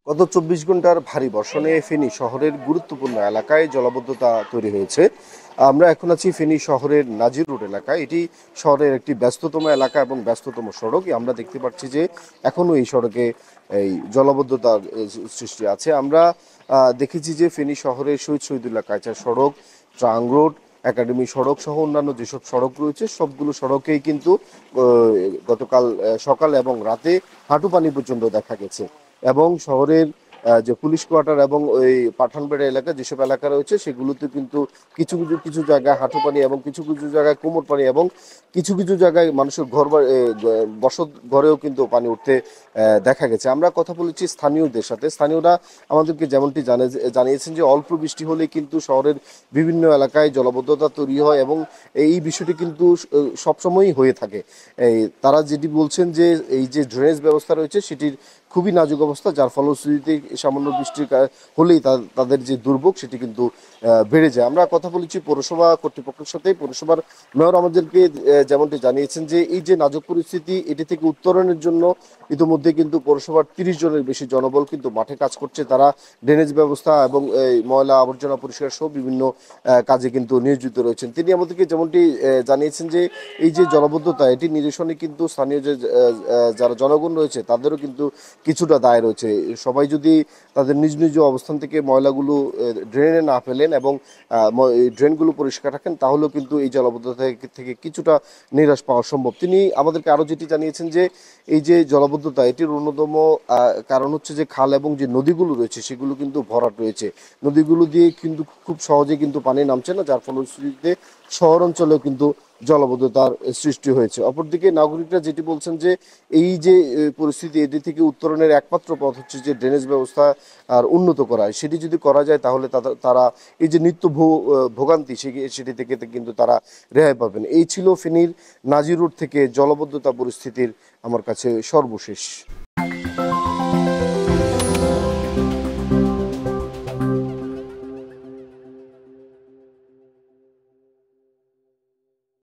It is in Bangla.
গত ২৪ ঘন্টার ভারী বর্ষণে ফেনী শহরের গুরুত্বপূর্ণ এলাকায় জলাবদ্ধতা তৈরি হয়েছে। আমরা এখন আছি ফেনী শহরের নাজির রোড এলাকায়। এটি শহরের একটি ব্যস্ততম এলাকা এবং ব্যস্ততম সড়ক। আমরা দেখতে পাচ্ছি যে এখনও এই সড়কে এই জলাবদ্ধতার সৃষ্টি আছে। আমরা দেখেছি যে ফেনী শহরের শহীদ শহীদুল্লাহ কায়চার সড়ক, ট্রাং রোড, একাডেমি সড়ক সহ অন্যান্য যেসব সড়ক রয়েছে সবগুলো সড়কেই কিন্তু গতকাল সকাল এবং রাতে হাঁটু পানি পর্যন্ত দেখা গেছে। এবং শহরের যে পুলিশ কোয়ার্টার এবং ওই পাঠানবেড়া এলাকা যেসব এলাকা রয়েছে সেগুলোতে কিন্তু কিছু কিছু কিছু জায়গায় হাঁটু পানি এবং কিছু কিছু জায়গায় কোমর পানি এবং কিছু কিছু জায়গায় মানুষের বসত ঘরেও কিন্তু পানি উঠতে দেখা গেছে। আমরা কথা বলেছি স্থানীয়দের সাথে। স্থানীয়রা আমাদেরকে যেমনটি জানিয়েছেন যে অল্প বৃষ্টি হলেই কিন্তু শহরের বিভিন্ন এলাকায় জলাবদ্ধতা তৈরি হয় এবং এই বিষয়টি কিন্তু সবসময়ই হয়ে থাকে। তারা যেটি বলছেন যে এই যে ড্রেনেজ ব্যবস্থা রয়েছে সেটির খুবই নাজুক অবস্থা, যার ফলশ্রুতিতে সামান্য বৃষ্টির হলেই তাদের যে দুর্ভোগ সেটি কিন্তু বেড়ে যায়। আমরা কথা বলেছি পৌরসভা কর্তৃপক্ষের সাথে। পৌরসভার মেয়র আমাদেরকে যেমনটি জানিয়েছেন যে এই যে নাজুক পরিস্থিতি এটি থেকে উত্তরণের জন্য ইতিমধ্যে কিন্তু পৌরসভার ৩০ জনের বেশি জনবল কিন্তু মাঠে কাজ করছে। তারা ড্রেনেজ ব্যবস্থা এবং এই ময়লা আবর্জনা পরিষ্কার সহ বিভিন্ন কাজে কিন্তু নিয়োজিত রয়েছেন। তিনি আমাদেরকে যেমনটি জানিয়েছেন যে এই যে জলাবদ্ধতা এটি নিরসনে কিন্তু স্থানীয় যে যারা জনগণ রয়েছে তাদেরও কিন্তু কিছুটা দায় রয়েছে। সবাই যদি তাদের নিজ নিজ অবস্থান থেকে ময়লাগুলো ড্রেনে না ফেলেন এবং এই ড্রেনগুলো পরিষ্কার রাখেন তাহলেও কিন্তু এই জলাবদ্ধতা থেকে কিছুটা নিরাশ পাওয়া সম্ভব। তিনি আমাদেরকে আরও যেটি জানিয়েছেন যে এই যে জলাবদ্ধতা এটির অন্যতম কারণ হচ্ছে যে খাল এবং যে নদীগুলো রয়েছে সেগুলো কিন্তু ভরাট রয়েছে। নদীগুলো দিয়ে কিন্তু খুব সহজে কিন্তু পানি নামছে না, যার ফলশ্রুতিতে শহর অঞ্চলেও কিন্তু জলাবদ্ধতার সৃষ্টি হয়েছে। অপরদিকে নাগরিকরা যেটি বলছেন যে এই যে পরিস্থিতি এটি থেকে উত্তরণের একমাত্র পথ হচ্ছে যে ড্রেনেজ ব্যবস্থা আর উন্নত করা। সেটি যদি করা যায় তাহলে তারা এই যে নিত্য ভোগান্তি সেটি থেকে কিন্তু তারা রেহাই পাবেন। এই ছিল ফেনীর নাজির রোড থেকে জলাবদ্ধতা পরিস্থিতির আমার কাছে সর্বশেষ।